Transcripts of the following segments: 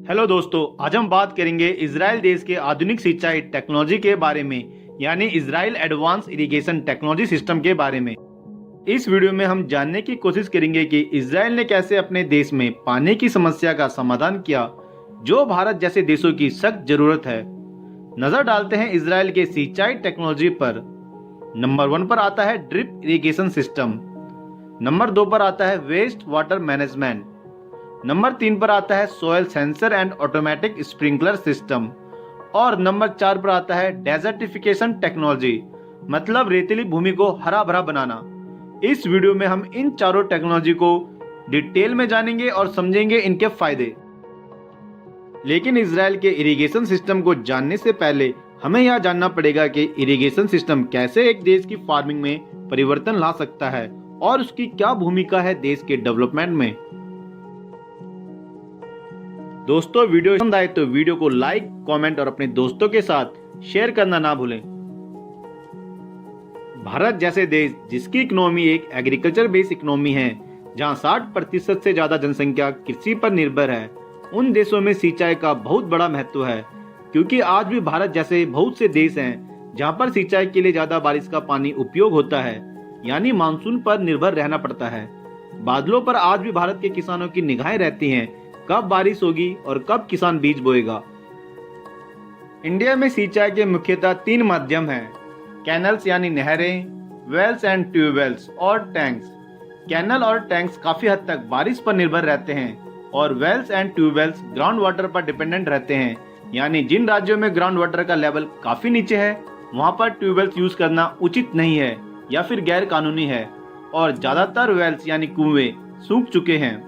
Hello दोस्तों, आज हम बात करेंगे इजराइल देश के आधुनिक सिंचाई टेक्नोलॉजी के बारे में, यानी Israel advance irrigation technology system के बारे में। इस वीडियो में हम जानने की कोशिश करेंगे कि इजराइल ने कैसे अपने देश में पानी की समस्या का समाधान किया, जो भारत जैसे देशों की सख्त जरूरत है। नजर डालते हैं इजराइल के सिंचाई टेक्नोलॉजी पर। नंबर 1 पर आता है ड्रिप इरिगेशन सिस्टम। नंबर 2 पर आता है वेस्ट वाटर मैनेजमेंट। नंबर 3 पर आता है soil sensor and automatic sprinkler system. और नंबर 4 पर आता है डेजर्टिफिकेशन टेक्नोलॉजी, मतलब रेतीली भूमि को हरा भरा बनाना। इस वीडियो में हम इन चारों टेक्नोलॉजी को डिटेल में जानेंगे और समझेंगे इनके फायदे। लेकिन इजराइल के इरिगेशन सिस्टम को जानने से पहले हमें यह जानना पड़ेगा कि इरिगेशन सिस्टम कैसे एक देश की फार्मिंग में परिवर्तन ला सकता है और उसकी क्या भूमिका है देश के डेवलपमेंट में। दोस्तों, वीडियो पसंद आए तो वीडियो को लाइक, कमेंट और अपने दोस्तों के साथ शेयर करना ना भूलें। भारत जैसे देश जिसकी इकोनॉमी एक एग्रीकल्चर बेस्ड इकोनॉमी है, जहां 60% से ज्यादा जनसंख्या कृषि पर निर्भर है, उन देशों में सिंचाई का बहुत बड़ा महत्व है। क्योंकि आज भी भारत जैसे बहुत से देश हैं जहां पर सिंचाई के लिए ज्यादा बारिश का पानी उपयोग होता है, यानी मानसून पर निर्भर रहना पड़ता है। बादलों पर आज भी भारत के किसानों की निगाहें रहती हैं, कब बारिश होगी और कब किसान बीज बोएगा। इंडिया में सिंचाई के मुख्यतः 3 माध्यम हैं: कैनल्स यानी नहरें, वेल्स एंड ट्यूबवेल्स और टैंक्स। कैनल और टैंक्स काफी हद तक बारिश पर निर्भर रहते हैं और wells and tubewells ground water पर डिपेंडेंट रहते हैं, यानी जिन राज्यों में ग्राउंड वाटर का लेवल काफी नीचे है वहां पर ट्यूबवेल्स यूज करना उचित नहीं है या फिर गैर कानूनी है, और ज्यादातर वेल्स यानी कुएं सूख चुके हैं।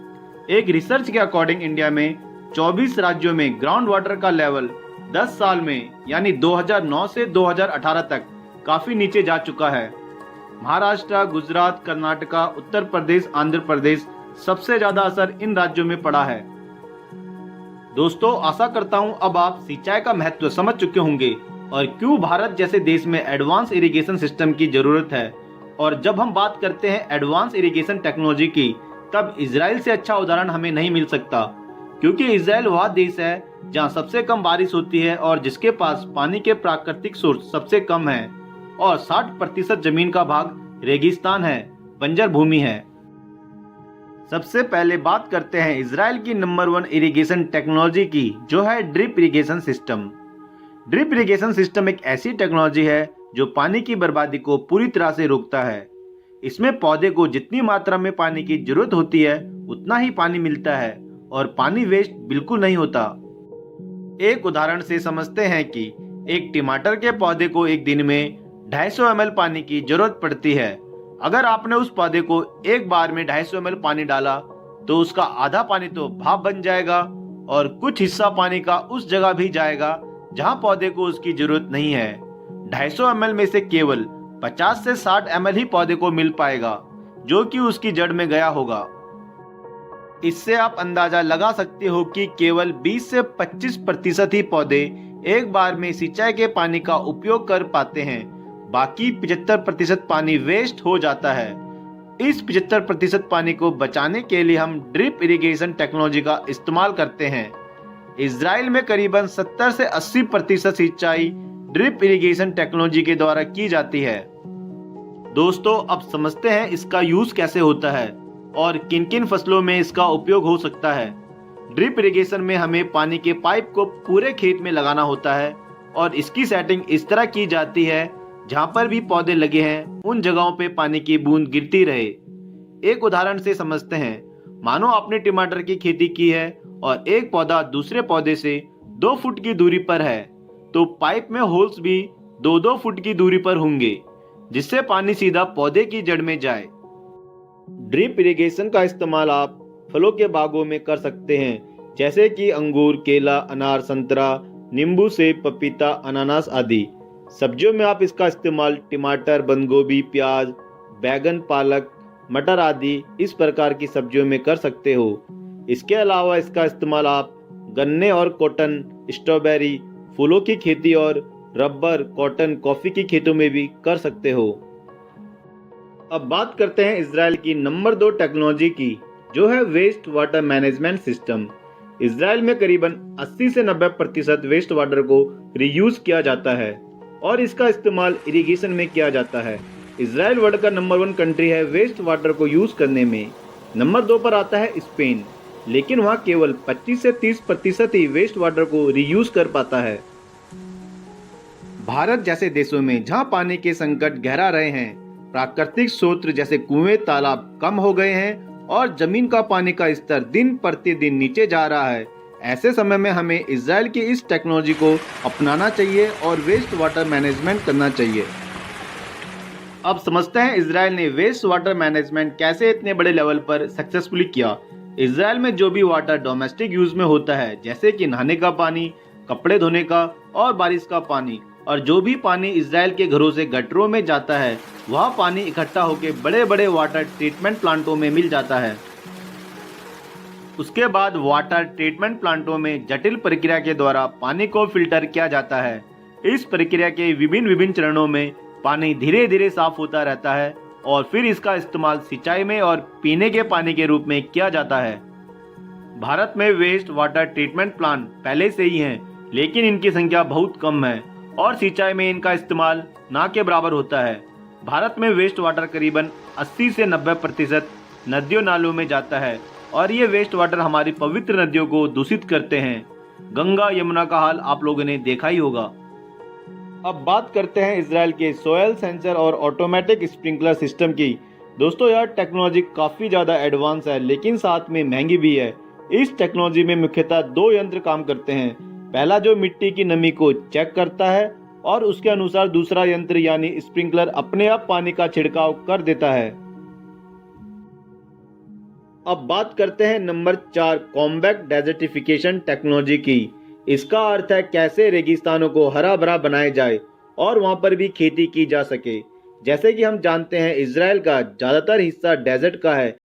एक रिसर्च के अकॉर्डिंग इंडिया में 24 राज्यों में ग्राउंड वाटर का लेवल 10 साल में यानी 2009 से 2018 तक काफी नीचे जा चुका है। महाराष्ट्र, गुजरात, कर्नाटका, उत्तर प्रदेश, आंध्र प्रदेश सबसे ज्यादा असर इन राज्यों में पड़ा है। दोस्तों, आशा करता हूं अब आप सिंचाई का महत्व समझ चुके होंगे और क्यों भारत जैसे देश में एडवांस इरिगेशन सिस्टम की जरूरत है। और जब हम बात करते हैं एडवांस इरिगेशन टेक्नोलॉजी की, तब इजराइल से अच्छा उदाहरण हमें नहीं मिल सकता, क्योंकि इजराइल वह देश है जहां सबसे कम बारिश होती है और जिसके पास पानी के प्राकृतिक सोर्स सबसे कम है और 60% जमीन का भाग रेगिस्तान है, बंजर भूमि है। सबसे पहले बात करते हैं इजराइल की नंबर 1 इरिगेशन टेक्नोलॉजी की, जो है drip irrigation system. Drip irrigation system एक ऐसी टेक्नोलॉजी है जो पानी की बर्बादी को पूरी तरह से रोकता है। इसमें पौधे को जितनी मात्रा में पानी की जरूरत होती है उतना ही पानी मिलता है और पानी वेस्ट बिल्कुल नहीं होता। एक उदाहरण से समझते हैं कि एक टमाटर के पौधे को एक दिन में 250 ml पानी की जरूरत पड़ती है। अगर आपने उस पौधे को एक बार में 250 ml पानी डाला तो उसका आधा पानी तो भाप बन जाएगा और कुछ हिस्सा पानी का उस जगह भी जाएगा जहां पौधे को उसकी जरूरत नहीं है। 250 ml में से केवल 50 से 60 ml ही पौधे को मिल पाएगा, जो कि उसकी जड़ में गया होगा। इससे आप अंदाजा लगा सकते हो कि केवल 20 से 25% ही पौधे एक बार में सिंचाई के पानी का उपयोग कर पाते हैं। बाकी 75% पानी वेस्ट हो जाता है। इस 75% पानी को बचाने के लिए हम ड्रिप इरिगेशन टेक्नोलॉजी का इस्तेमाल करते हैं। इजराइल में करीबन 70 से 80% सिंचाई ड्रिप इरिगेशन टेक्नोलॉजी के द्वारा की जाती है। दोस्तों, अब समझते हैं इसका यूज कैसे होता है और किन किन फसलों में इसका उपयोग हो सकता है। ड्रिप इरिगेशन में हमें पानी के पाइप को पूरे खेत में लगाना होता है और इसकी सेटिंग इस तरह की जाती है जहां पर भी पौधे लगे हैं उन जगहों पे पानी की बूंद गिरती रहे। एक उदाहरण से समझते हैं। मानो आपने टमाटर की खेती की है और एक पौधा दूसरे पौधे से 2 फुट की दूरी पर है, तो पाइप में होल्स भी 2-2 फुट की दूरी पर होंगे, जिससे पानी सीधा पौधे की जड़ में जाए। ड्रिप इरिगेशन का इस्तेमाल आप फलों के बागों में कर सकते हैं, जैसे कि अंगूर, केला, अनार, संतरा, नींबू, सेब, पपीता, अनानास आदि। सब्जियों में आप इसका इस्तेमाल टमाटर, बंद गोभी, प्याज, बैगन, पालक, मटर आदि इस प्रकार की सब्जियों में कर सकते हो। इसके अलावा इसका इस्तेमाल आप गन्ने और कॉटन, स्ट्रॉबेरी, फूलों की खेती और रबर, कॉटन, कॉफी की खेतों में भी कर सकते हो। अब बात करते हैं इजराइल की नंबर 2 टेक्नोलॉजी की, जो है waste water management system. Israel में करीबन 80 से 90% वेस्ट वाटर को रीयूज किया जाता है और इसका इस्तेमाल इरिगेशन में किया जाता है। इसराइल वर्ल्ड का नंबर 1 कंट्री है वेस्ट वाटर को यूज करने में। नंबर 2 पर आता है स्पेन, लेकिन वहाँ केवल 25 से 30% ही वेस्ट वाटर को रीयूज कर पाता है। भारत जैसे देशों में जहाँ पानी के संकट गहरा रहे हैं, प्राकृतिक स्रोत जैसे कुएं तालाब कम हो गए हैं और जमीन का पानी का स्तर दिन प्रतिदिन नीचे जा रहा है, ऐसे समय में हमें इजराइल की इस टेक्नोलॉजी को अपनाना चाहिए और वेस्ट वाटर मैनेजमेंट करना चाहिए। अब समझते हैं इजराइल ने वेस्ट वाटर मैनेजमेंट कैसे इतने बड़े लेवल पर सक्सेसफुली किया। इजराइल में जो भी वाटर डोमेस्टिक यूज में होता है, जैसे कि नहाने का पानी, कपड़े धोने का और बारिश का पानी, और जो भी पानी इजराइल के घरों से गटरों में जाता है, वह पानी इकट्ठा होकर बड़े बड़े वाटर ट्रीटमेंट प्लांटों में मिल जाता है। उसके बाद वाटर ट्रीटमेंट प्लांटों में जटिल प्रक्रिया के द्वारा पानी को फिल्टर किया जाता है। इस प्रक्रिया के विभिन्न चरणों में पानी धीरे धीरे साफ होता रहता है और फिर इसका इस्तेमाल सिंचाई में और पीने के पानी के रूप में किया जाता है। भारत में वेस्ट वाटर ट्रीटमेंट प्लांट पहले से ही हैं, लेकिन इनकी संख्या बहुत कम है और सिंचाई में इनका इस्तेमाल ना के बराबर होता है। भारत में वेस्ट वाटर करीबन 80 से 90% नदियों नालों में जाता है और ये वेस्ट वाटर हमारी पवित्र नदियों को दूषित करते हैं। गंगा यमुना का हाल आप लोगों ने देखा ही होगा। अब बात करते हैं इजराइल के सोयल सेंसर और ऑटोमेटिक स्प्रिंकलर सिस्टम की। दोस्तों, यह टेक्नोलॉजी काफ़ी ज़्यादा एडवांस है, लेकिन साथ में महंगी भी है। इस टेक्नोलॉजी में मुख्यतः 2 यंत्र काम करते हैं। पहला जो मिट्टी की नमी को चेक करता है और उसके अनुसार दूसरा यंत्र यानी स्प्रिंकलर अपने आप पानी का छिड़काव कर देता है। अब बात करते हैं नंबर 4 कॉम्पैक्ट डेजर्टिफिकेशन टेक्नोलॉजी की। इसका अर्थ है कैसे रेगिस्तानों को हरा भरा बनाया जाए और वहां पर भी खेती की जा सके। जैसे कि हम जानते हैं इजराइल का ज़्यादातर हिस्सा डेजर्ट का है,